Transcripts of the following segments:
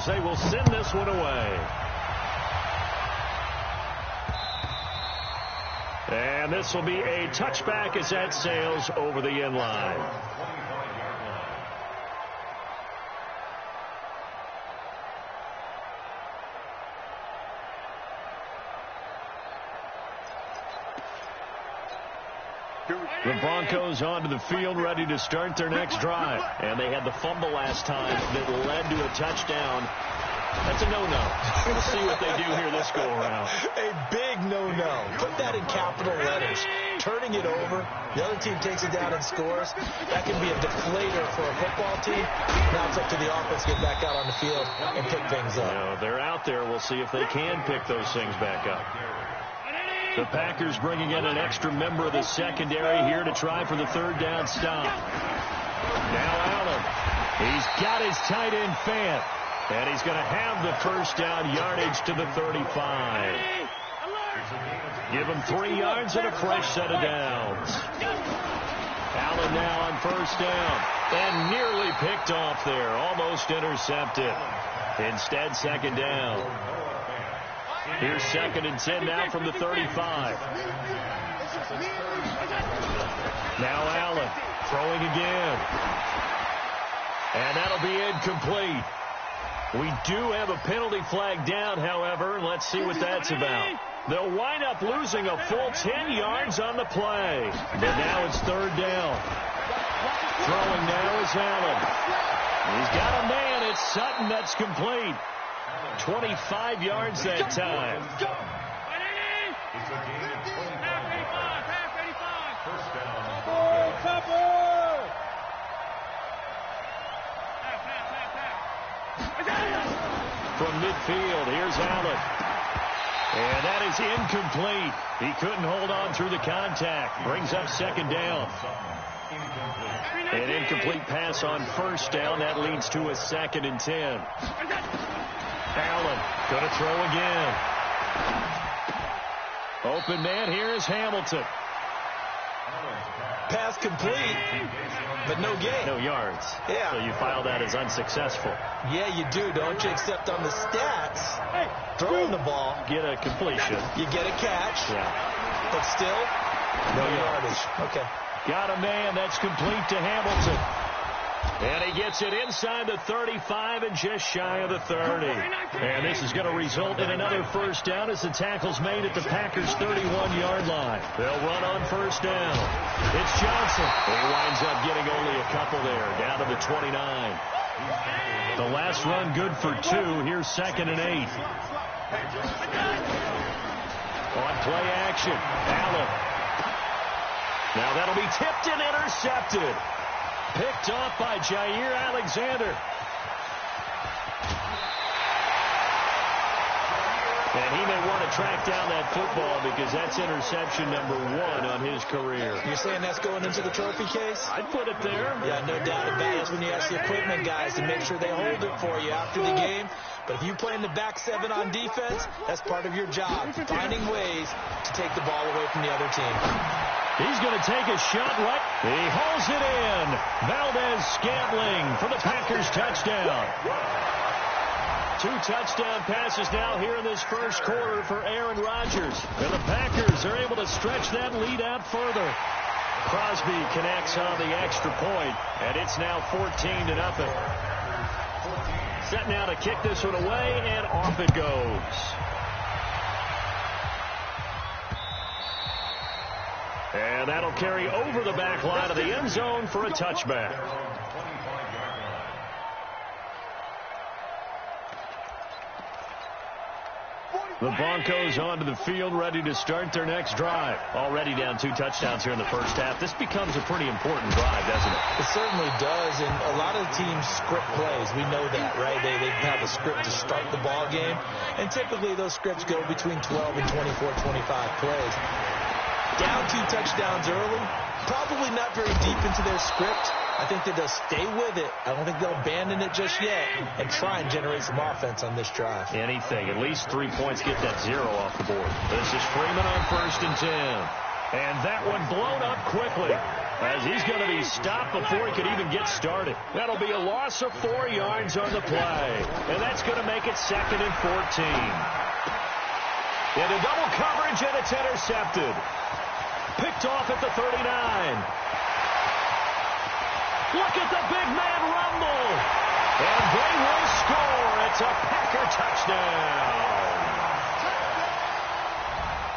as they will send this one away. And this will be a touchback as that sails over the end line. The Broncos onto the field, ready to start their next drive. And they had the fumble last time that led to a touchdown. That's a no-no. We'll see what they do here this go-around. A big no-no. Put that in capital letters. Turning it over, the other team takes it down and scores. That can be a deflator for a football team. Now it's up to the offense to get back out on the field and pick things up. No, they're out there. We'll see if they can pick those things back up. The Packers bringing in an extra member of the secondary here to try for the third down stop. Now Allen. He's got his tight end Fant. And he's going to have the first down yardage to the 35. Give him 3 yards and a fresh set of downs. Allen now on first down. And nearly picked off there. Almost intercepted. Instead, second down. Here's 2nd and 10 now from the 35. Now Allen throwing again. And that'll be incomplete. We do have a penalty flag down, however. Let's see what that's about. They'll wind up losing a full 10 yards on the play. But now it's third down. Throwing now is Allen. He's got a man. It's Sutton. That's complete. 25 yards that time. From midfield, here's Allen. And that is incomplete. He couldn't hold on through the contact. Brings up second down. An incomplete pass on first down. That leads to a 2nd and 10. Allen going to throw again. Open man here is Hamilton. Pass complete, but no gain. No yards. Yeah. So you file that as unsuccessful. Yeah, you do, don't you? Except on the stats, throwing the ball. Get a completion. You get a catch. Yeah. But still, no yardage. Okay. Got a man. That's complete to Hamilton. And he gets it inside the 35 and just shy of the 30. And this is going to result in another first down as the tackle's made at the Packers' 31-yard line. They'll run on first down. It's Johnson. He winds up getting only a couple there, down to the 29. The last run good for 2. Here's 2nd and 8. On play action, Allen. Now that'll be tipped and intercepted. Picked off by Jair Alexander. And he may want to track down that football because that's interception number 1 on his career. You're saying that's going into the trophy case? I'd put it there. Yeah, no doubt about it. That's when you ask the equipment guys to make sure they hold it for you after the game. But if you play in the back 7 on defense, that's part of your job, finding ways to take the ball away from the other team. He's going to take a shot right. He hauls it in. Valdez-Scantling for the Packers touchdown. 2 touchdown passes now here in this first quarter for Aaron Rodgers. And the Packers are able to stretch that lead out further. Crosby connects on the extra point, and it's now 14-0. Set now to kick this one away, and off it goes. And that'll carry over the back line of the end zone for a touchback. The Broncos onto the field, ready to start their next drive. Already down 2 touchdowns here in the first half. This becomes a pretty important drive, doesn't it? It certainly does, and a lot of teams script plays. We know that, right? They have a script to start the ball game, and typically those scripts go between 12 and 24, 25 plays. Down 2 touchdowns early, probably not very deep into their script. I think that they'll stay with it. I don't think they'll abandon it just yet and try and generate some offense on this drive. Anything. At least 3 points, get that 0 off the board. This is Freeman on 1st and 10. And that one blown up quickly. as he's going to be stopped before he could even get started. That'll be a loss of 4 yards on the play, and that's going to make it 2nd and 14. Into double coverage, and it's intercepted. Picked off at the 39. Look at the big man rumble. And they will score. It's a Packer touchdown.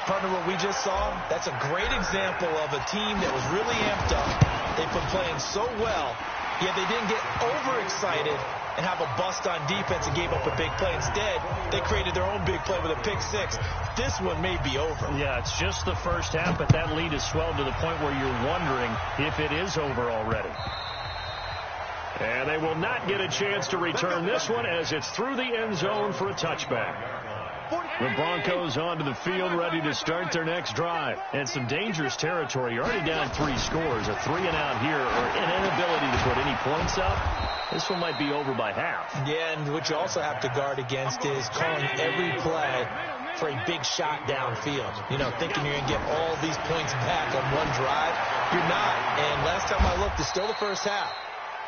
Partner, what we just saw, that's a great example of a team that was really amped up. They've been playing so well, yet they didn't get overexcited and have a bust on defense and gave up a big play. Instead, they created their own big play with a pick six. This one may be over. Yeah, it's just the first half, but that lead has swelled to the point where you're wondering if it is over already. And they will not get a chance to return this one as it's through the end zone for a touchback. The Broncos onto the field, ready to start their next drive. And some dangerous territory. You're already down 3 scores. A 3-and-out here, or an inability to put any points up. This one might be over by half. Yeah, and what you also have to guard against is calling every play for a big shot downfield. You know, thinking you're going to get all these points back on one drive. You're not. And last time I looked, it's still the first half.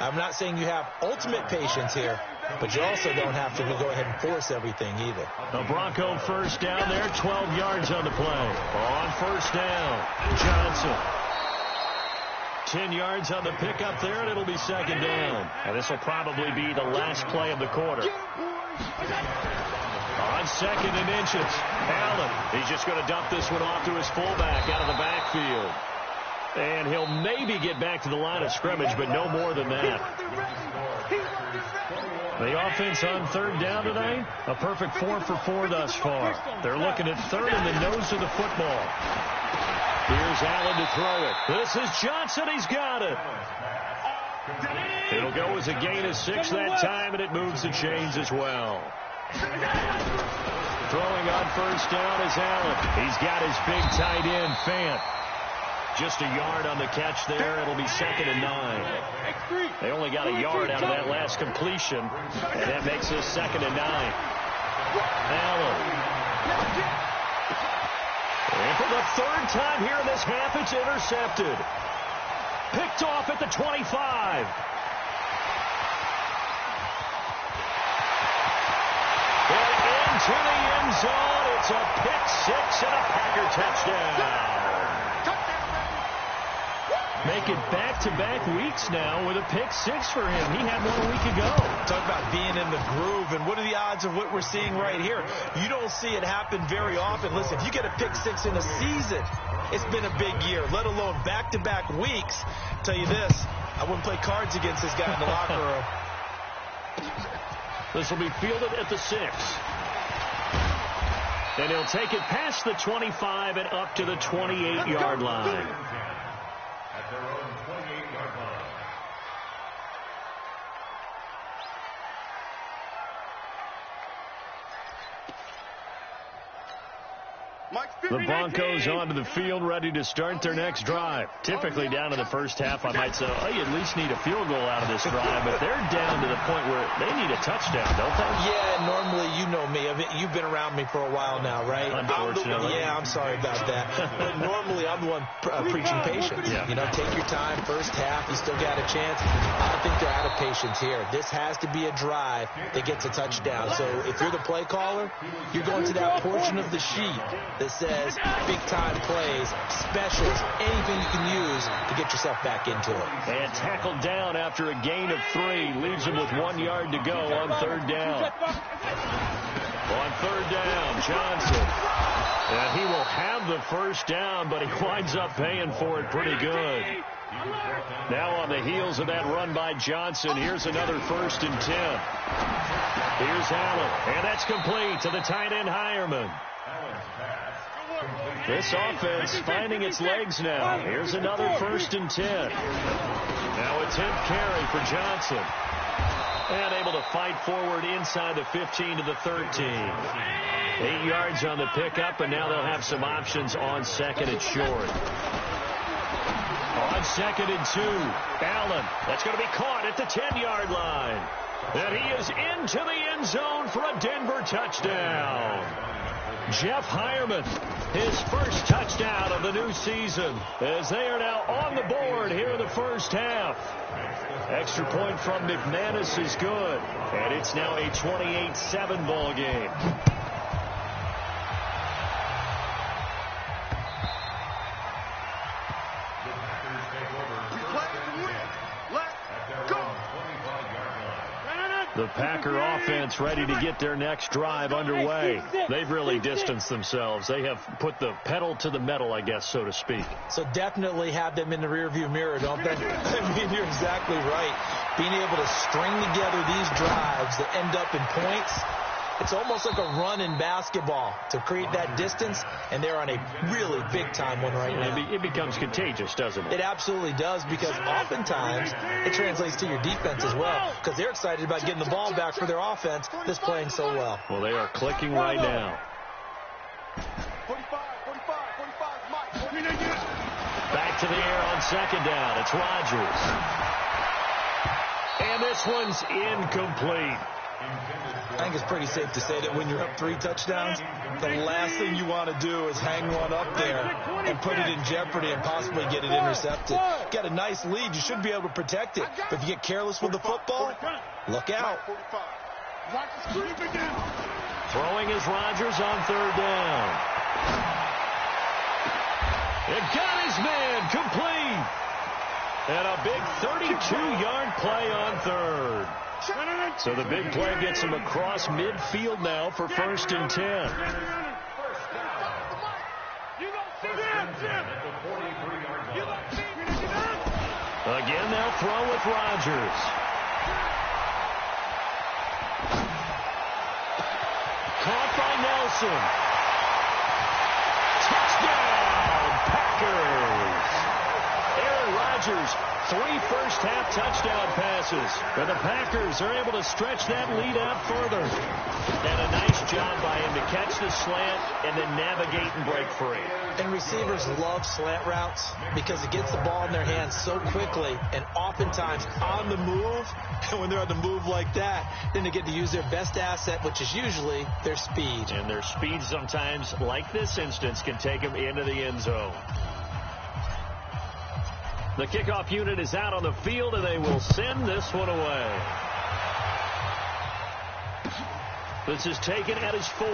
I'm not saying you have ultimate patience here, but you also don't have to go ahead and force everything either. A Bronco first down there, 12 yards on the play. On first down, Johnson. 10 yards on the pickup there, and it'll be 2nd down. And this will probably be the last play of the quarter. On 2nd and inches, Allen. He's just going to dump this one off to his fullback out of the backfield. And he'll maybe get back to the line of scrimmage, but no more than that. The offense on 3rd down today, a perfect 4 for 4 thus far. They're looking at 3rd in the nose of the football. Here's Allen to throw it. This is Johnson. He's got it. It'll go as a gain of 6 that time, and it moves the chains as well. Throwing on first down is Allen. He's got his big tight end, Fant. Just a yard on the catch there. It'll be 2nd and 9. They only got a yard out of that last completion, and that makes this 2nd and 9. Allen. And for the 3rd time here in this half, it's intercepted. Picked off at the 25. And into the end zone. It's a pick 6 and a Packer touchdown. Make it back-to-back weeks now with a pick 6 for him. He had one a week ago. Talk about being in the groove, and what are the odds of what we're seeing right here? You don't see it happen very often. Listen, if you get a pick 6 in a season, it's been a big year, let alone back-to-back weeks. I'll tell you this, I wouldn't play cards against this guy in the locker room. This will be fielded at the 6. And he'll take it past the 25 and up to the 28-yard line. Their own 28-yard line. The Broncos onto the field, ready to start their next drive. Typically down in the first half, I might say, oh, you at least need a field goal out of this drive, but they're down to the point where they need a touchdown, don't they? Yeah, normally, you know me. You've been around me for a while now, right? Unfortunately. I'm sorry about that. But normally, I'm the one preaching patience. Yeah. You know, take your time, first half, you still got a chance. I think they're out of patience here. This has to be a drive that gets a touchdown. So if you're the play caller, you're going to that portion of the sheet that says big-time plays, specials, anything you can use to get yourself back into it. And tackled down after a gain of 3. Leaves him with 1 yard to go on 3rd down. On 3rd down, Johnson. And he will have the first down, but he winds up paying for it pretty good. Now on the heels of that run by Johnson, here's another 1st and 10. Here's Allen, and that's complete to the tight end Hireman. This offense finding its legs now. Here's another 1st and 10. Now a 10th carry for Johnson. And able to fight forward inside the 15 to the 13. 8 yards on the pickup, and now they'll have some options on 2nd and short. On 2nd and 2, Allen. That's going to be caught at the 10-yard line. And he is into the end zone for a Denver touchdown. Jeff Hireman, his first touchdown of the new season, as they are now on the board here in the first half. Extra point from McManus is good, and it's now a 28-7 ball game. The Packer offense ready to get their next drive underway. They've really distanced themselves. They have put the pedal to the metal, I guess, so to speak. So definitely have them in the rearview mirror, don't they? I mean, you're exactly right. Being able to string together these drives that end up in points, it's almost like a run in basketball to create that distance, and they're on a really big-time one right now. It becomes contagious, doesn't it? It absolutely does, because oftentimes it translates to your defense as well, because they're excited about getting the ball back for their offense that's playing so well. Well, they are clicking right now. Back to the air on second down. It's Rodgers. And this one's incomplete. I think it's pretty safe to say that when you're up 3 touchdowns, the last thing you want to do is hang one up there and put it in jeopardy and possibly get it intercepted. Got a nice lead. You should be able to protect it. But if you get careless with the football, look out. Throwing is Rodgers on third down. It got his man complete. And a big 32-yard play on third. So the big play gets him across midfield now for 1st and 10. Again, they'll throw with Rodgers. Caught by Nelson. Touchdown, Packers. Aaron Rodgers, 3 first-half touchdown passes. And the Packers are able to stretch that lead out further. And a nice job by him to catch the slant and then navigate and break free. And receivers love slant routes because it gets the ball in their hands so quickly and oftentimes on the move. And when they're on the move like that, then they get to use their best asset, which is usually their speed. And their speed sometimes, like this instance, can take them into the end zone. The kickoff unit is out on the field, and they will send this one away. This is taken at his 4.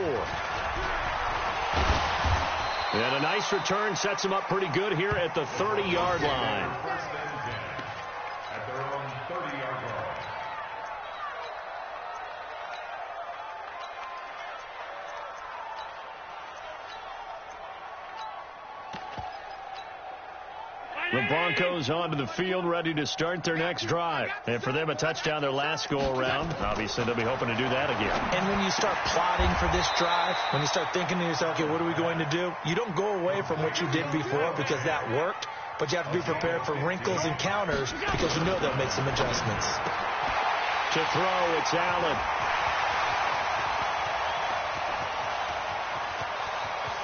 And a nice return sets him up pretty good here at the 30-yard line. At their own 30-yard line. The Broncos onto the field, ready to start their next drive. And for them, a touchdown their last go-around. Obviously, they'll be hoping to do that again. And when you start plotting for this drive, when you start thinking to yourself, okay, what are we going to do? You don't go away from what you did before because that worked, but you have to be prepared for wrinkles and counters because you know they'll make some adjustments. To throw, it's Allen.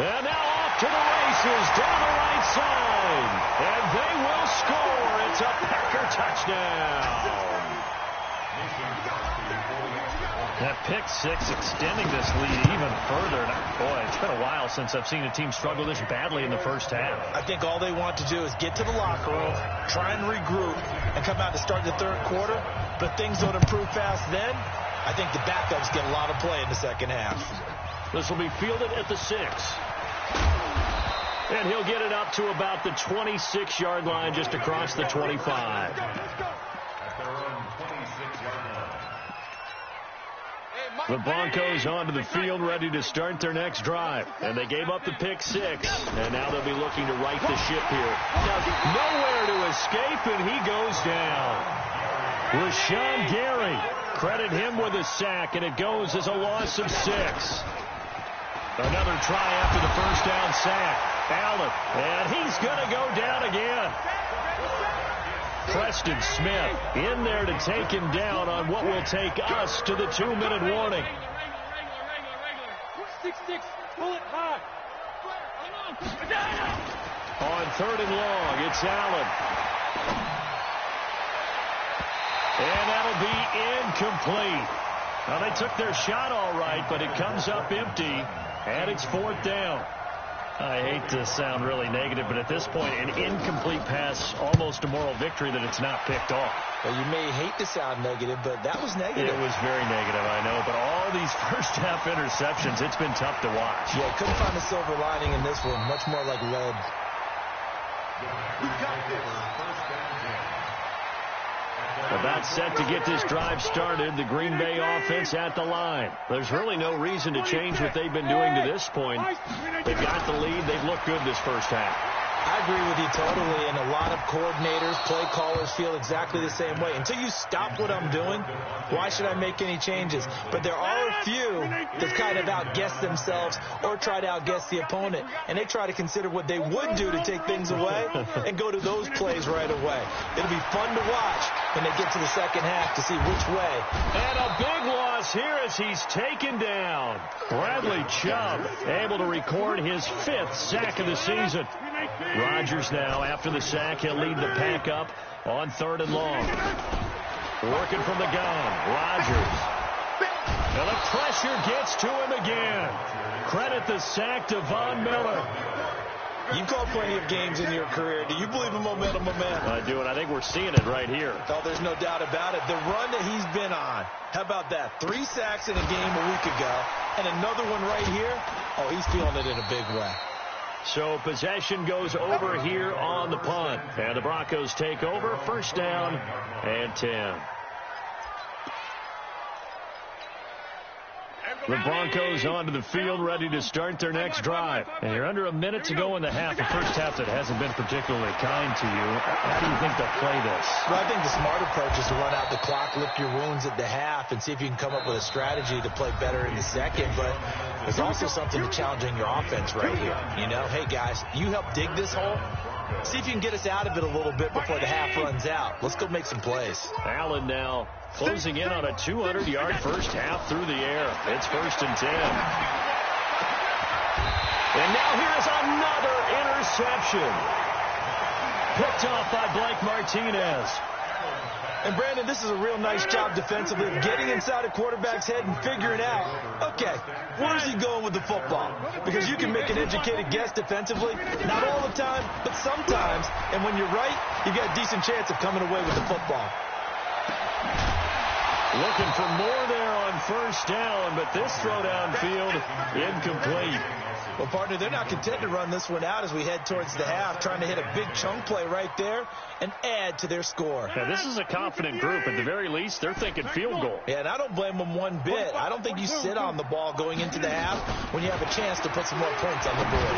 And now off to the races down the right side. And they will score. It's a Packer touchdown. That pick 6 extending this lead even further. Boy, it's been a while since I've seen a team struggle this badly in the first half. I think all they want to do is get to the locker room, try and regroup, and come out to start the third quarter. But things don't improve fast then. I think the backups get a lot of play in the second half. This will be fielded at the 6. And he'll get it up to about the 26-yard line, just across the 25. At their own 26-yard line. The Broncos onto the field, ready to start their next drive. And they gave up the pick 6. And now they'll be looking to right the ship here. Now, nowhere to escape, and he goes down. Rashawn Gary, credit him with a sack, and it goes as a loss of 6. Another try after the first down sack. Allen, and he's going to go down again. Preston Smith in there to take him down on what will take us to the 2-minute warning. 6-6, pull it high. On 3rd and long, it's Allen. And that'll be incomplete. Now, they took their shot all right, but it comes up empty. And it's 4th down. I hate to sound really negative, but at this point, an incomplete pass, almost a moral victory that it's not picked off. Well, you may hate to sound negative, but that was negative. It was very negative, I know. But all these first-half interceptions, it's been tough to watch. Yeah, couldn't find a silver lining in this one. Much more like lead. About set to get this drive started, the Green Bay offense at the line. There's really no reason to change what they've been doing to this point. They've got the lead. They've looked good this first half. I agree with you totally, and a lot of coordinators, play callers feel exactly the same way. Until you stop what I'm doing, why should I make any changes? But there are a few that kind of outguess themselves or try to outguess the opponent, and they try to consider what they would do to take things away and go to those plays right away. It'll be fun to watch when they get to the second half to see which way. And a big loss here as he's taken down. Bradley Chubb able to record his 5th sack of the season. Rodgers now, after the sack, he'll lead the pack up on 3rd and long. Working from the gun, Rodgers. And the pressure gets to him again. Credit the sack to Von Miller. You've called plenty of games in your career. Do you believe in momentum? I do, and I think we're seeing it right here. Oh, there's no doubt about it. The run that he's been on. How about that? 3 sacks in a game a week ago, and another one right here. Oh, he's feeling it in a big way. So possession goes over here on the punt. And the Broncos take over. 1st down and 10. The Broncos onto the field, ready to start their next drive. And you're under a minute to go in the half. The first half that hasn't been particularly kind to you. How do you think they'll play this? Well, I think the smart approach is to run out the clock, lick your wounds at the half, and see if you can come up with a strategy to play better in the second. But there's also something to challenging your offense right here. You know, hey, guys, you help dig this hole. See if you can get us out of it a little bit before the half runs out. Let's go make some plays. Allen now closing in on a 200-yard first half through the air. It's 1st and 10. And now here's another interception. Picked off by Blake Martinez. And, Brandon, this is a real nice job defensively of getting inside a quarterback's head and figuring out, okay, where's he going with the football? Because you can make an educated guess defensively, not all the time, but sometimes. And when you're right, you got a decent chance of coming away with the football. Looking for more there on 1st down, but this throw downfield incomplete. Well, partner, they're not content to run this one out as we head towards the half, trying to hit a big chunk play right there and add to their score. Now, this is a confident group. At the very least, they're thinking field goal. Yeah, and I don't blame them one bit. I don't think you sit on the ball going into the half when you have a chance to put some more points on the board.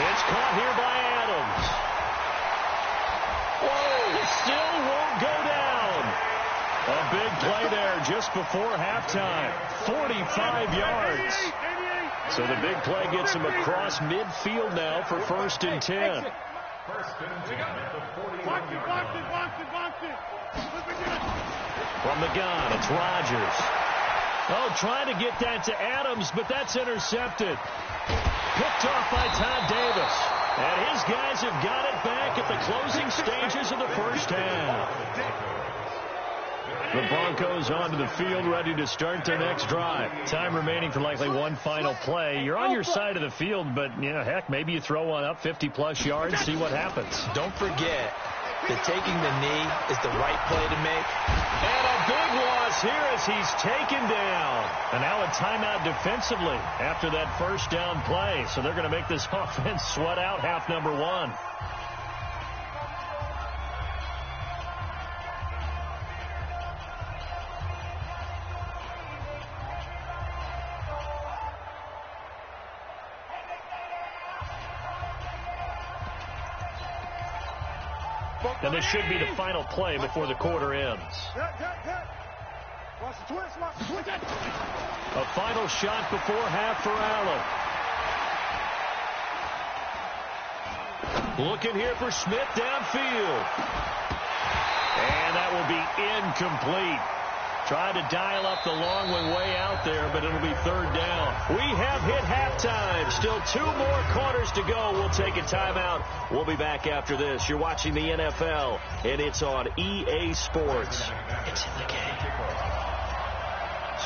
It's caught here by Adams. Whoa, still won't go down. A big play there just before halftime. 45 yards. So the big play gets him across midfield now for 1st and 10. From the gun, it's Rodgers. Oh, trying to get that to Adams, but that's intercepted. Picked off by Todd Davis. And his guys have got it back at the closing stages of the first half. The Broncos onto the field, ready to start their next drive. Time remaining for likely one final play. You're on your side of the field, but, you know, heck, maybe you throw one up 50-plus yards, see what happens. Don't forget that taking the knee is the right play to make. And a big loss here as he's taken down. And now a timeout defensively after that first down play. So they're going to make this offense sweat out half number 1. And this should be the final play before the quarter ends. A final shot before half for Allen. Looking here for Smith downfield. And that will be incomplete. Tried to dial up the long one way out there, but it'll be 3rd down. We have hit halftime. Still 2 more quarters to go. We'll take a timeout. We'll be back after this. You're watching the NFL, and it's on EA Sports. It's in the game.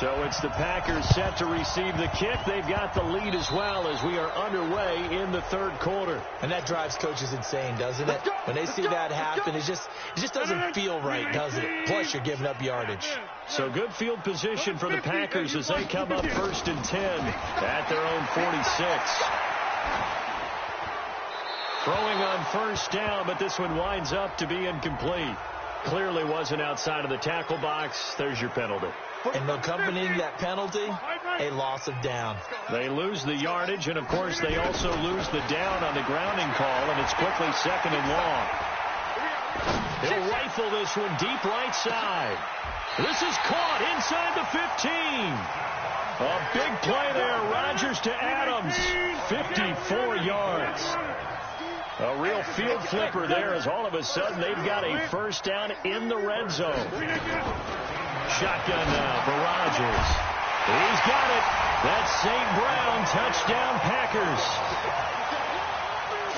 So it's the Packers set to receive the kick. They've got the lead as well as we are underway in the third quarter. And that drives coaches insane, doesn't it? When they see that happen, it just doesn't feel right, does it? Plus, you're giving up yardage. So good field position for the Packers as they come up 1st and 10 at their own 46. Throwing on first down, but this one winds up to be incomplete. Clearly wasn't outside of the tackle box. There's your penalty. And accompanying that penalty, a loss of down. They lose the yardage, and, of course, they also lose the down on the grounding call, and it's quickly 2nd and long. He'll rifle this one deep right side. This is caught inside the 15. A big play there. Rodgers to Adams. 54 yards. A real field flipper there as all of a sudden they've got a first down in the red zone. Shotgun now for Rodgers. He's got it. That's St. Brown. Touchdown Packers.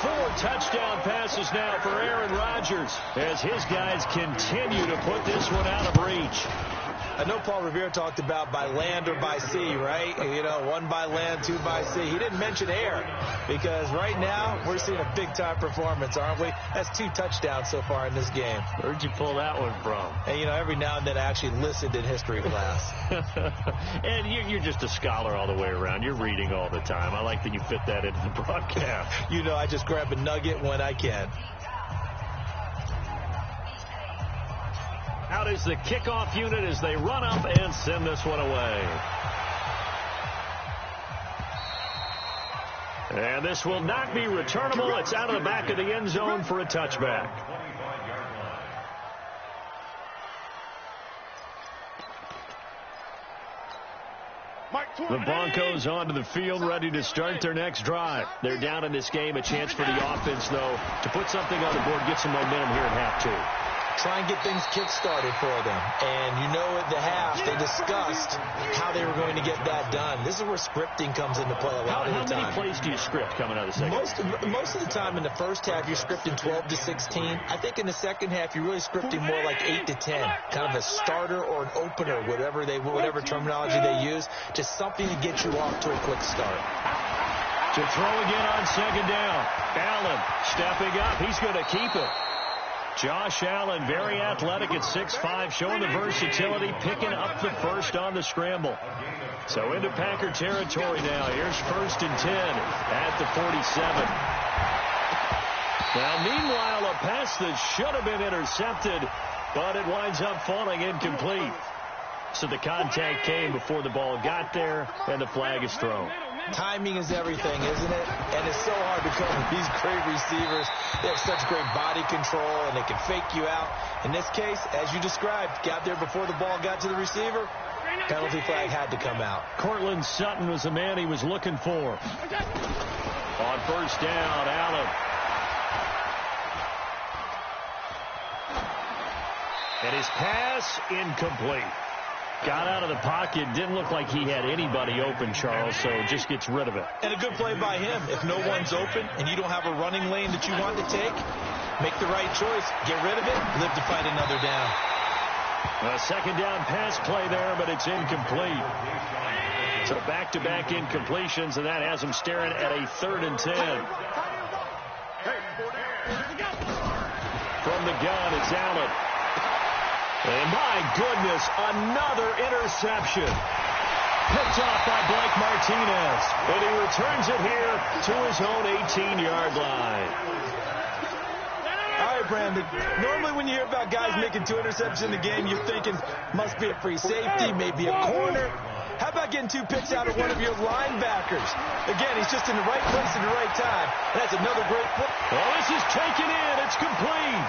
4 touchdown passes now for Aaron Rodgers as his guys continue to put this one out of reach. I know Paul Revere talked about by land or by sea, right? You know, 1 by land, 2 by sea. He didn't mention air because right now we're seeing a big-time performance, aren't we? That's 2 touchdowns so far in this game. Where'd you pull that one from? And, you know, every now and then I actually listened in history class. And you're just a scholar all the way around. You're reading all the time. I like that you fit that into the broadcast. You know, I just grab a nugget when I can. Out is the kickoff unit as they run up and send this one away. And this will not be returnable. It's out of the back of the end zone for a touchback. The Broncos onto the field, ready to start their next drive. They're down in this game. A chance for the offense, though, to put something on the board, get some momentum here at half 2. Try and get things kick-started for them. And you know at the half, they discussed how they were going to get that done. This is where scripting comes into play a lot of the time. How many plays do you script coming out of the second? Most of the time in the first half, you're scripting 12 to 16. I think in the second half, you're really scripting more like 8 to 10. Kind of a starter or an opener, whatever terminology they use. Just something to get you off to a quick start. To throw again on second down. Allen stepping up. He's going to keep it. Josh Allen, very athletic at 6'5", showing the versatility, picking up the first on the scramble. So into Packer territory now. Here's 1st and 10 at the 47. Now, meanwhile, a pass that should have been intercepted, but it winds up falling incomplete. So the contact came before the ball got there, and the flag is thrown. Timing is everything, isn't it? And it's so hard to cover these great receivers. They have such great body control, and they can fake you out. In this case, as you described, got there before the ball got to the receiver. Penalty flag had to come out. Cortland Sutton was the man he was looking for. On first down, Allen. And his pass incomplete. Got out of the pocket. Didn't look like he had anybody open, Charles, so just gets rid of it. And a good play by him. If no one's open and you don't have a running lane that you want to take, make the right choice. Get rid of it. Live to fight another down. A second down pass play there, but it's incomplete. So back-to-back incompletions, and that has him staring at a 3rd and 10. From the gun, it's Allen. And my goodness, another interception. Picked off by Blake Martinez. And he returns it here to his own 18-yard line. All right, Brandon. Normally when you hear about guys making 2 interceptions in the game, you're thinking must be a free safety, maybe a corner. How about getting 2 picks out of one of your linebackers? Again, he's just in the right place at the right time. That's another great play. Well, this is taken in. It's complete.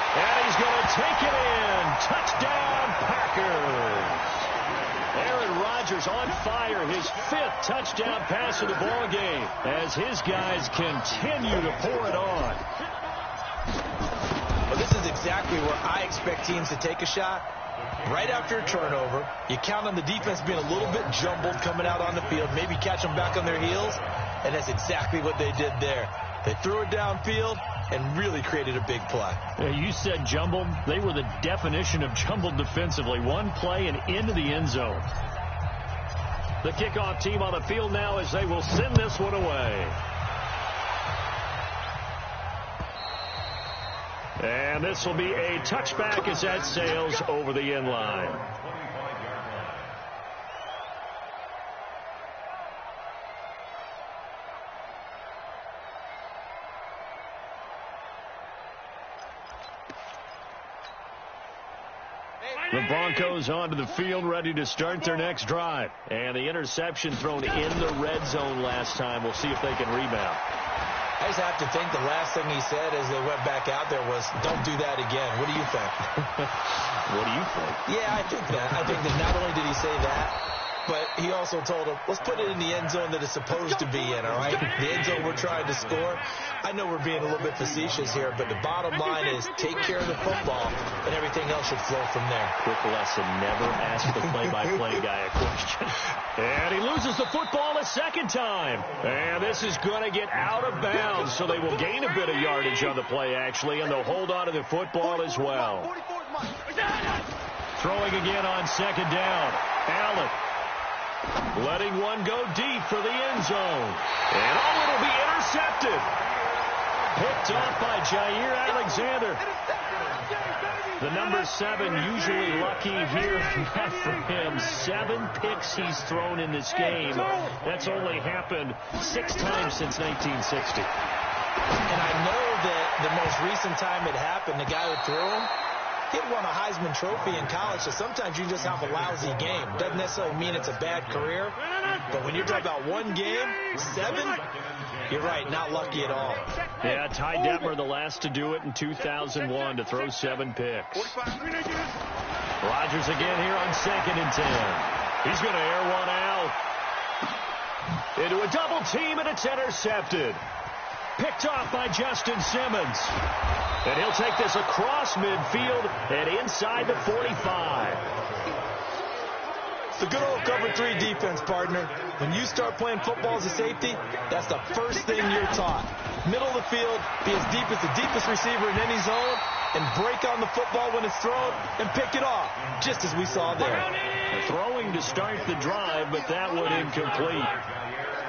And he's going to take it in. Touchdown, Packers. Aaron Rodgers on fire. His 5th touchdown pass of the ball game as his guys continue to pour it on. Well, this is exactly where I expect teams to take a shot. Right after a turnover, you count on the defense being a little bit jumbled coming out on the field, maybe catch them back on their heels, and that's exactly what they did there. They threw it downfield, and really created a big play. You said jumbled. They were the definition of jumbled defensively. One play and into the end zone. The kickoff team on the field now as they will send this one away. And this will be a touchback as that sails over the end line. The Broncos onto the field, ready to start their next drive. And the interception thrown in the red zone last time. We'll see if they can rebound. I just have to think the last thing he said as they went back out there was, don't do that again. What do you think? What do you think? Yeah, I think that. I think that not only did he say that, but he also told him, let's put it in the end zone that it's supposed to be in, all right? The end zone we're trying to score. I know we're being a little bit facetious here, but the bottom line is take care of the football, and everything else should flow from there. Quick lesson, never ask the play-by-play guy a question. And he loses the football a second time. And this is going to get out of bounds, so they will gain a bit of yardage on the play, actually, and they'll hold on to the football as well. Throwing again on second down. Allen. Letting one go deep for the end zone. And it'll be intercepted. Picked off by Jair Alexander. The number 7 usually lucky here. Not for him. 7 picks he's thrown in this game. That's only happened 6 times since 1960. And I know that the most recent time it happened, the guy who threw him, he won a Heisman Trophy in college, so sometimes you just have a lousy game. Doesn't necessarily mean it's a bad career, but when you're talking about one game, 7, you're right, not lucky at all. Yeah, Ty Detmer, the last to do it in 2001, to throw 7 picks. Rodgers again here on 2nd and 10. He's going to air one out. Into a double team, and it's intercepted. Picked off by Justin Simmons. And he'll take this across midfield and inside the 45. It's the good old cover 3 defense, partner. When you start playing football as a safety, that's the first thing you're taught. Middle of the field, be as deep as the deepest receiver in any zone, and break on the football when it's thrown and pick it off, just as we saw there. Throwing to start the drive, but that one incomplete.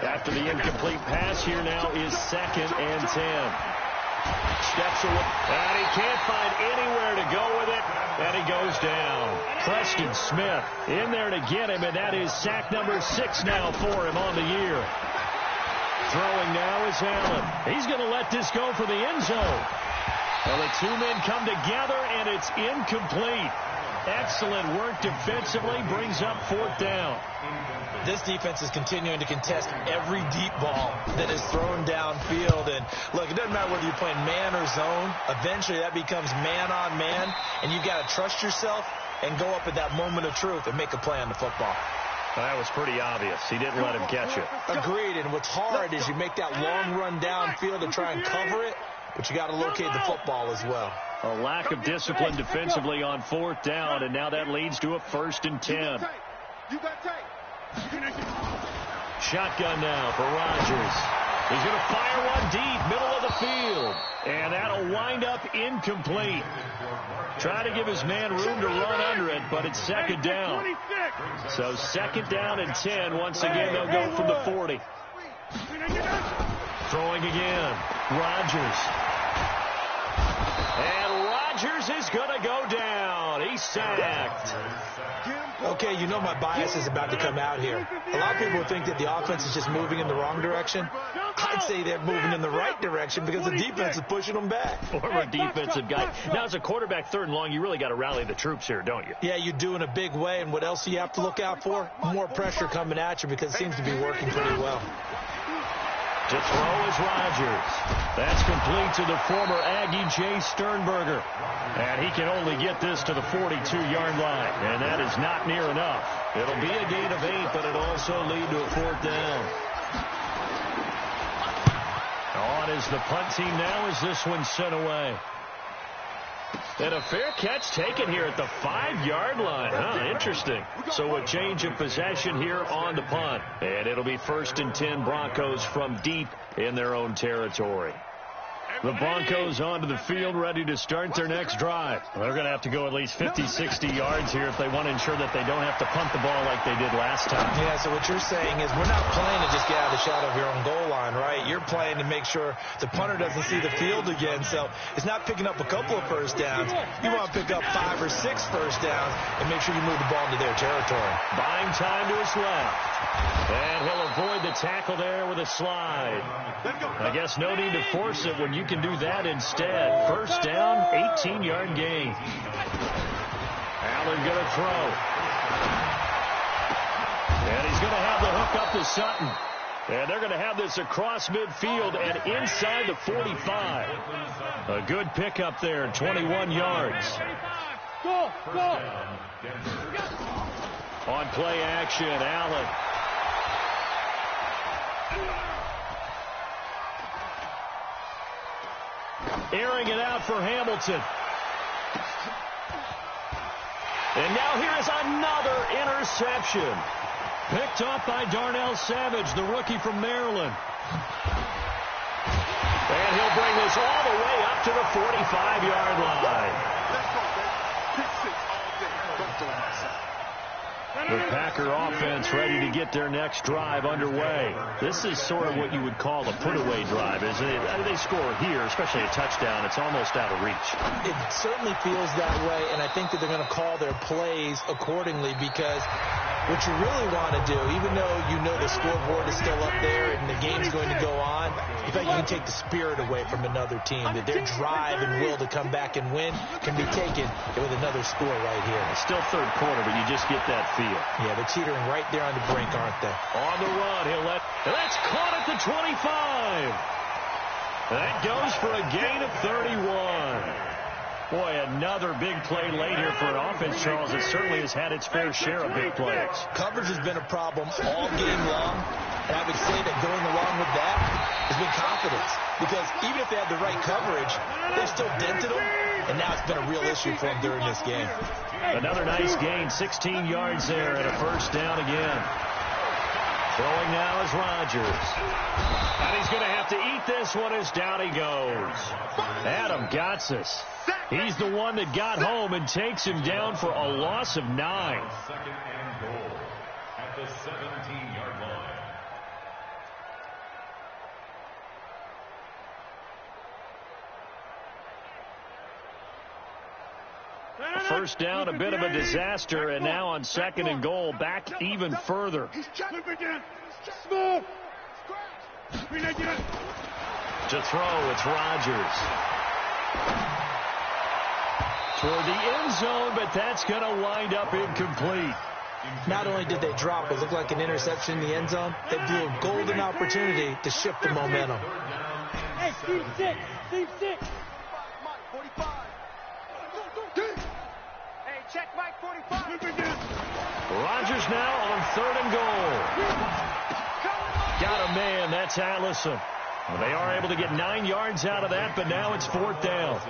After the incomplete pass, here now is 2nd and 10. Steps away, and he can't find anywhere to go with it, and he goes down. Preston Smith in there to get him, and that is sack number 6 now for him on the year. Throwing now is Allen. He's going to let this go for the end zone. Well, the 2 men come together, and it's incomplete. Excellent work defensively, brings up 4th down. This defense is continuing to contest every deep ball that is thrown downfield. And, look, it doesn't matter whether you're playing man or zone. Eventually, that becomes man-on-man, and you've got to trust yourself and go up at that moment of truth and make a play on the football. Well, that was pretty obvious. He didn't let him catch it. Agreed, and what's hard is you make that long run downfield to try and cover it, but you got to locate the football as well. A lack of discipline defensively on 4th down, and now that leads to a 1st and 10. Shotgun now for Rodgers. He's going to fire one deep, middle of the field. And that'll wind up incomplete. Try to give his man room to run under it, but it's 2nd down. So 2nd down and 10. Once again, they'll go from the 40. Throwing again. Rodgers. And Rodgers is going to go down. He's sacked. Okay, you know my bias is about to come out here. A lot of people think that the offense is just moving in the wrong direction. I'd say they're moving in the right direction because the defense is pushing them back. Former defensive guy. Now, as a quarterback 3rd and long, you really got to rally the troops here, don't you? Yeah, you do in a big way. And what else do you have to look out for? More pressure coming at you because it seems to be working pretty well. To throw is Rodgers. That's complete to the former Aggie, Jay Sternberger. And he can only get this to the 42-yard line. And that is not near enough. It'll be a gain of 8, but it'll also lead to a 4th down. On is the punt team now as this one's sent away. And a fair catch taken here at the 5-yard line. Interesting. So a change of possession here on the punt. And it'll be 1st and 10 Broncos from deep in their own territory. The Broncos onto the field, ready to start their next drive. They're going to have to go at least 50, 60 yards here if they want to ensure that they don't have to punt the ball like they did last time. Yeah, so what you're saying is we're not playing to just get out of the shadow of your own goal line, right? You're playing to make sure the punter doesn't see the field again. So it's not picking up a couple of first downs. You want to pick up 5 or 6 first downs and make sure you move the ball into their territory. Buying time to his left. And he'll avoid the tackle there with a slide. I guess no need to force it when you can do that instead. First down, 18-yard gain. Allen going to throw. And he's going to have the hook up to Sutton. And they're going to have this across midfield and inside the 45. A good pickup there, 21 yards. Go, go. On play action, Allen. Airing it out for Hamilton. And now here is another interception. Picked off by Darnell Savage, the rookie from Maryland. And he'll bring this all the way up to the 45-yard line. The Packer offense ready to get their next drive underway. This is sort of what you would call a put-away drive, isn't it? They score here, especially a touchdown. It's almost out of reach. It certainly feels that way, and I think that they're going to call their plays accordingly because what you really want to do, even though you know the scoreboard is still up there and the game's going to go on, you think you can take the spirit away from another team, that their drive and will to come back and win can be taken with another score right here. It's still third quarter, but you just get that feel. Yeah, they're teetering right there on the brink, aren't they? On the run, and that's caught at the 25. That goes for a gain of 31. Boy, another big play late here for an offense, Charles, that certainly has had its fair share of big plays. Coverage has been a problem all game long, and I would say that going along with that has been confidence. Because even if they had the right coverage, they've still dented them, and now it's been a real issue for them during this game. Another nice gain, 16 yards there, and a first down again. Throwing now is Rodgers. And he's going to have to eat this one as down he goes. Adam Gotsis. He's the one that got home and takes him down for a loss of 9. Second and goal at the 17-yard line. First down, a bit of a disaster, and now on second and goal, back even further. To throw, it's Rodgers. Toward the end zone, but that's going to wind up incomplete. Not only did they drop what looked like an interception in the end zone, they blew a golden opportunity to shift the momentum. Hey, Steve 6. Steve 6. Hey, check Mike 45. Rodgers now on third and goal. Got a man. That's Allison. Well, they are able to get 9 yards out of that, but now it's fourth down.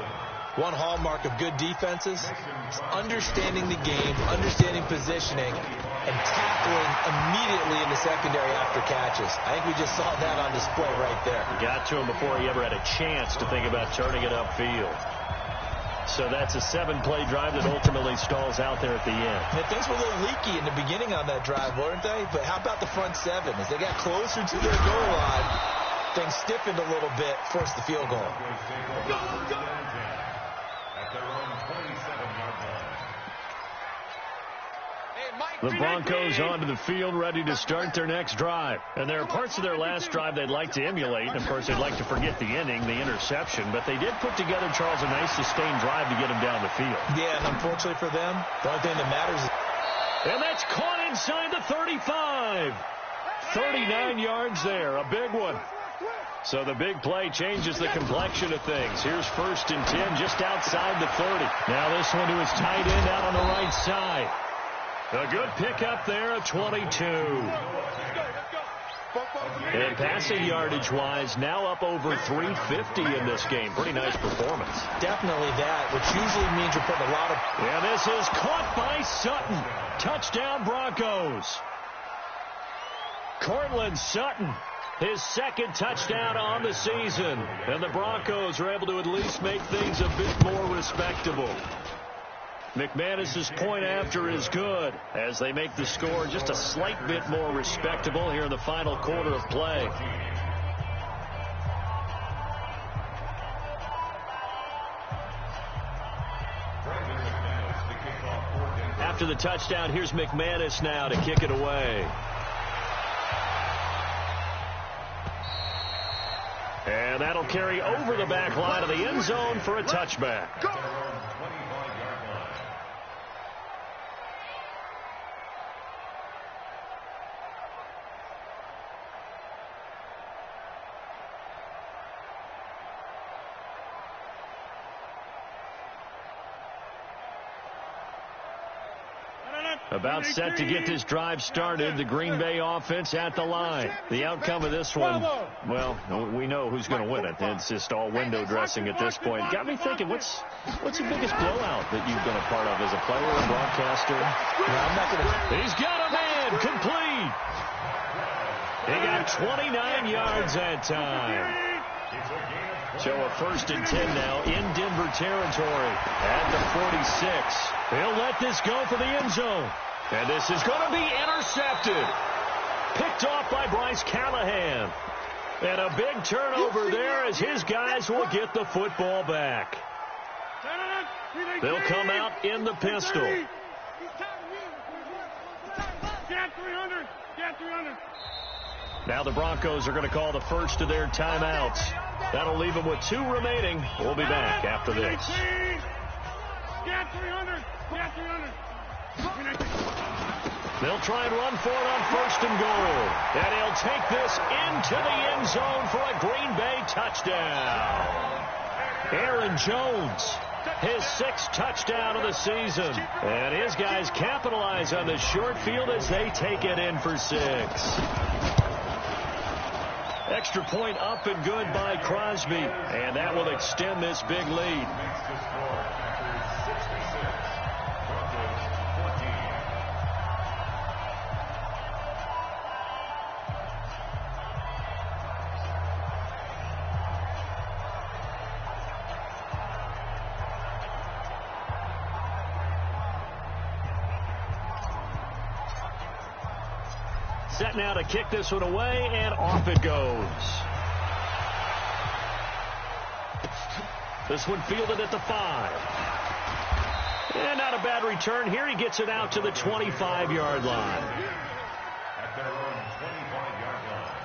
One hallmark of good defenses is understanding the game, understanding positioning, and tackling immediately in the secondary after catches. I think we just saw that on display right there. Got to him before he ever had a chance to think about turning it upfield. So that's a 7-play drive that ultimately stalls out there at the end. And things were a little leaky in the beginning on that drive, weren't they? But how about the front 7? As they got closer to their goal line, things stiffened a little bit, forced the field goal. The Broncos onto the field, ready to start their next drive. And there are parts of their last drive they'd like to emulate. And, of course, they'd like to forget the inning, the interception. But they did put together, Charles, a nice sustained drive to get them down the field. Yeah, and unfortunately for them, the only thing that matters is... And that's caught inside the 35. 39 yards there, a big one. So the big play changes the complexion of things. Here's first and 10 just outside the 30. Now this one to his tight end out on the right side. A good pickup there at 22. And passing yardage-wise, now up over 350 in this game. Pretty nice performance. Definitely that, which usually means you're putting a lot of... And this is caught by Sutton. Touchdown Broncos. Cortland Sutton His second touchdown on the season. And the Broncos are able to at least make things a bit more respectable. McManus's point after is good as they make the score just a slight bit more respectable here in the final quarter of play. After the touchdown, here's McManus now to kick it away. And that'll carry over the back line of the end zone for a touchback. About set to get this drive started, the Green Bay offense at the line. The outcome of this one, well, we know who's going to win it. It's just all window dressing at this point. Got me thinking, what's the biggest blowout that you've been a part of as a player or broadcaster? He's got a man complete. He got 29 yards that time. So a 1st and 10 now in Denver territory at the 46. He'll let this go for the end zone. And this is going to be intercepted. Picked off by Bryce Callahan. And a big turnover there as his guys will get the football back. They'll come out in the pistol. Now the Broncos are going to call the first of their timeouts. That'll leave them with 2 remaining. We'll be back after this. They'll try and run for it on 1st and goal. And he'll take this into the end zone for a Green Bay touchdown. Aaron Jones, his 6th touchdown of the season. And his guys capitalize on the short field as they take it in for 6. Extra point up and good by Crosby. And that will extend this big lead. Set now to kick this one away, and off it goes. This one fielded at the 5. And not a bad return here. He gets it out to the 25-yard line. At their own 25-yard line.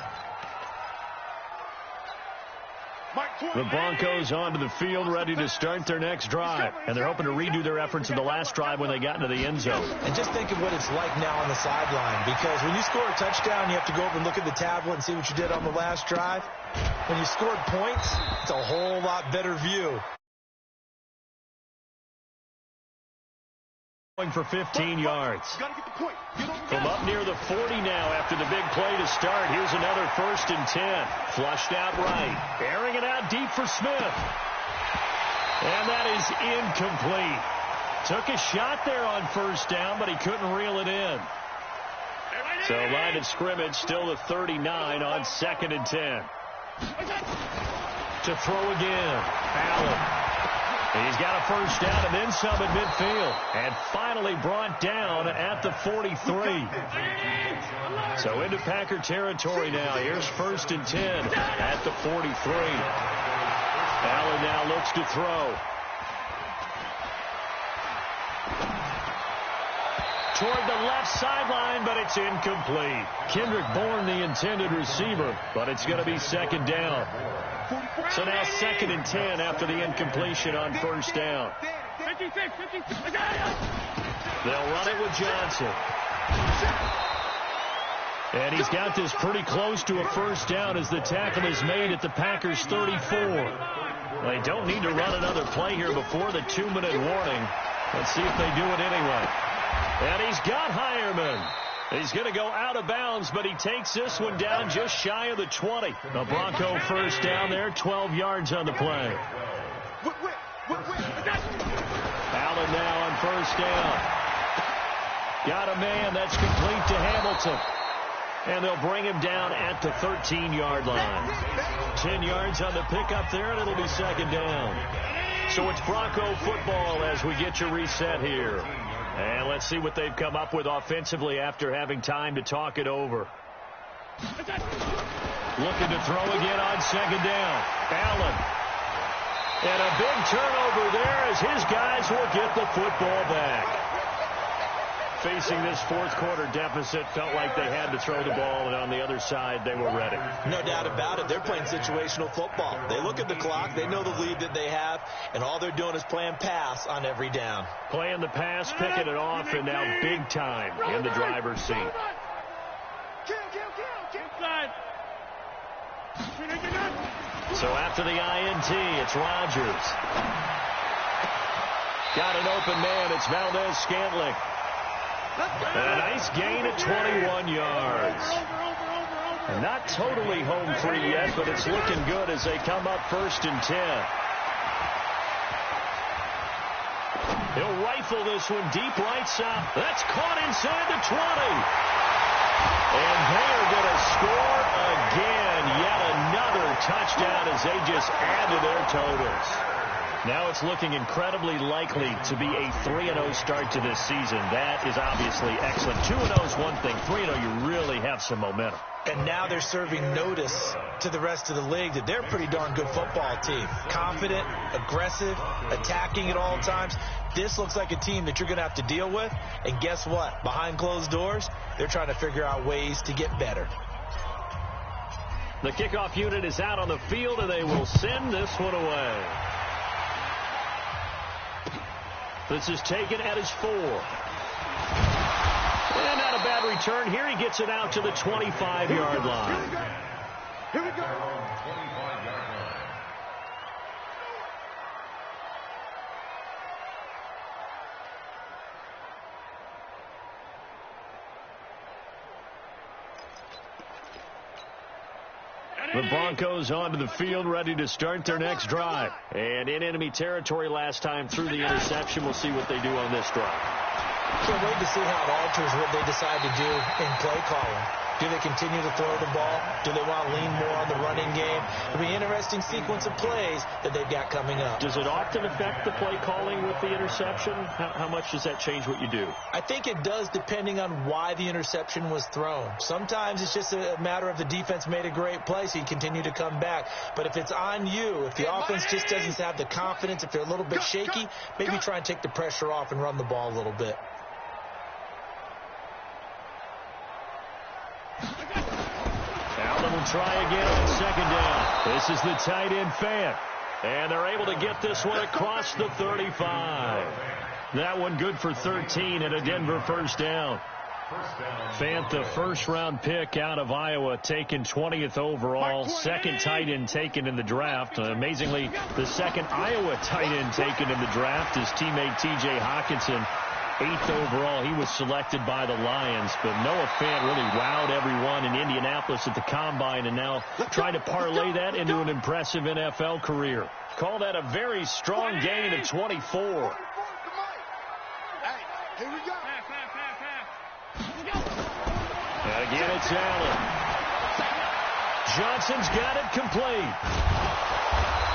The Broncos onto the field ready to start their next drive. And they're hoping to redo their efforts in the last drive when they got into the end zone. And just think of what it's like now on the sideline. Because when you score a touchdown, you have to go over and look at the tablet and see what you did on the last drive. When you scored points, it's a whole lot better view. Going for 15 yards. From up near the 40 now after the big play to start. Here's another 1st and 10. Flushed out right. Airing it out deep for Smith. And that is incomplete. Took a shot there on 1st down, but he couldn't reel it in. So line of scrimmage still the 39 on 2nd and 10. To throw again. Allen. He's got a 1st down and then some at midfield. And finally brought down at the 43. So into Packer territory now. Here's 1st and 10 at the 43. Allen now looks to throw. Toward the left sideline, but it's incomplete. Kendrick Bourne, the intended receiver, but it's going to be 2nd down. So now 2nd and 10 after the incompletion on 1st down. They'll run it with Johnson. And he's got this pretty close to a 1st down as the tackle is made at the Packers 34. They don't need to run another play here before the 2-minute warning. Let's see if they do it anyway. And he's got Hireman. He's going to go out of bounds, but he takes this one down just shy of the 20. The Bronco 1st down there, 12 yards on the play. Allen now on 1st down. Got a man that's complete to Hamilton. And they'll bring him down at the 13-yard line. 10 yards on the pickup there, and it'll be second down. So it's Bronco football as we get you reset here. And let's see what they've come up with offensively after having time to talk it over. Looking to throw again on second down. Allen. And a big turnover there as his guys will get the football back. Facing this fourth quarter deficit, felt like they had to throw the ball, and on the other side, they were ready. No doubt about it. They're playing situational football. They look at the clock, they know the lead that they have, and all they're doing is playing pass on every down. Playing the pass, picking it off, and now big time in the driver's seat. So after the INT, it's Rodgers. Got an open man. It's Valdez-Scantling. And a nice gain at 21 yards. Not totally home free yet, but it's looking good as they come up 1st and 10. He'll rifle this one deep right side. That's caught inside the 20. And they are going to score again. Yet another touchdown as they just add to their totals. Now it's looking incredibly likely to be a 3-0 start to this season. That is obviously excellent. 2-0 is one thing. 3-0, you really have some momentum. And now they're serving notice to the rest of the league that they're a pretty darn good football team. Confident, aggressive, attacking at all times. This looks like a team that you're going to have to deal with. And guess what? Behind closed doors, they're trying to figure out ways to get better. The kickoff unit is out on the field, and they will send this one away. This is taken at his 4. And not a bad return. Here he gets it out to the 25-yard line. Here we go. The Broncos onto the field, ready to start their next drive. And in enemy territory last time through the interception. We'll see what they do on this drive. Can't wait to see how it alters what they decide to do in play calling. Do they continue to throw the ball? Do they want to lean more on the running game? It'll be an interesting sequence of plays that they've got coming up. Does it often affect the play calling with the interception? How much does that change what you do? I think it does depending on why the interception was thrown. Sometimes it's just a matter of the defense made a great play, so you continue to come back. But if it's on you, if the offense just doesn't have the confidence, if they're a little bit shaky, maybe try and take the pressure off and run the ball a little bit. Allen will try again on second down. This is the tight end, Fant. And they're able to get this one across the 35. That one good for 13 and a Denver first down. Fant, the first-round pick out of Iowa, taken 20th overall. Second tight end taken in the draft. Amazingly, the second Iowa tight end taken in the draft is teammate T.J. Hawkinson. 8th overall, he was selected by the Lions, but Noah Fant really wowed everyone in Indianapolis at the Combine and now trying to parlay that into an impressive NFL career. Call that a very strong gain of 24. Here we go. And again, it's Allen. Johnson's got it complete.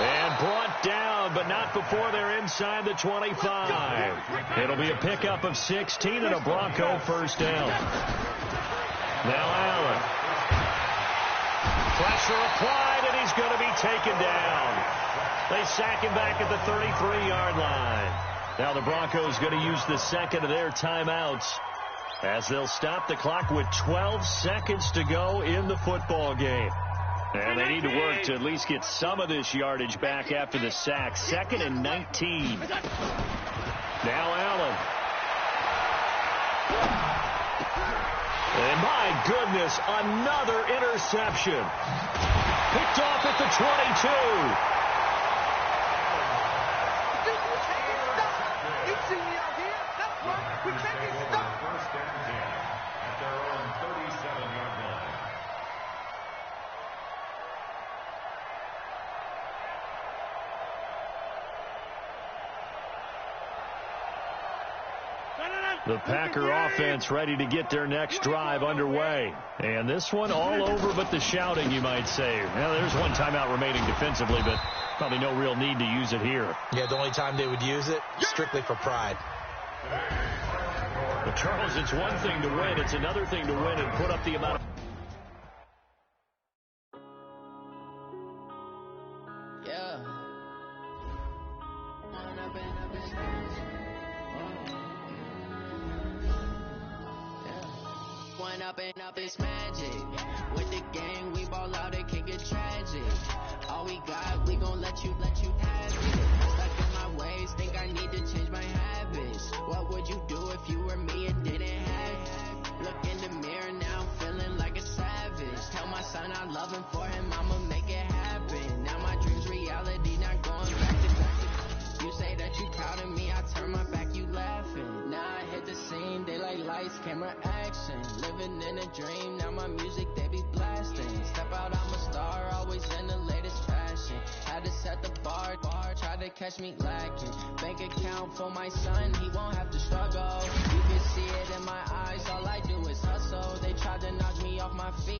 And brought down, but not before they're inside the 25. It'll be a pickup of 16 and a Bronco first down. Now Allen. Pressure applied, and he's going to be taken down. They sack him back at the 33-yard line. Now the Broncos going to use the second of their timeouts as they'll stop the clock with 12 seconds to go in the football game. And they need to work to at least get some of this yardage back after the sack. 2nd and 19. Now Allen. And my goodness, another interception. Picked off at the 22. You see me out here? That's right. We can't be stopped. First and 10 at their own 37-yard line. No. The Packer offense ready to get their next drive underway. And this one all over but the shouting, you might say. Well, there's one timeout remaining defensively, but probably no real need to use it here. Yeah, the only time they would use it, strictly for pride. But Charles, it's one thing to win. It's another thing to win and put up the amount of... Up is magic. With the gang, we ball out, it can get tragic. All we got, we gon' let you have it. Stuck in my ways, think I need to change my habits. What would you do if you were me and didn't have it? Look in the mirror now, feeling like a savage. Tell my son I love him, for him I'ma make it happen. Now my dream's reality, not going back to back. You say that you proud of me, I turn my back, you laughing. Now I hit the scene, they like lights, camera, action. Living in a dream, now my music, they be blasting. Step out, I'm a star, always in the latest fashion. Had to set the bar, try to catch me lacking. Bank account for my son, he won't have to struggle. You can see it in my eyes, all I do is hustle. They tried to knock me off my feet.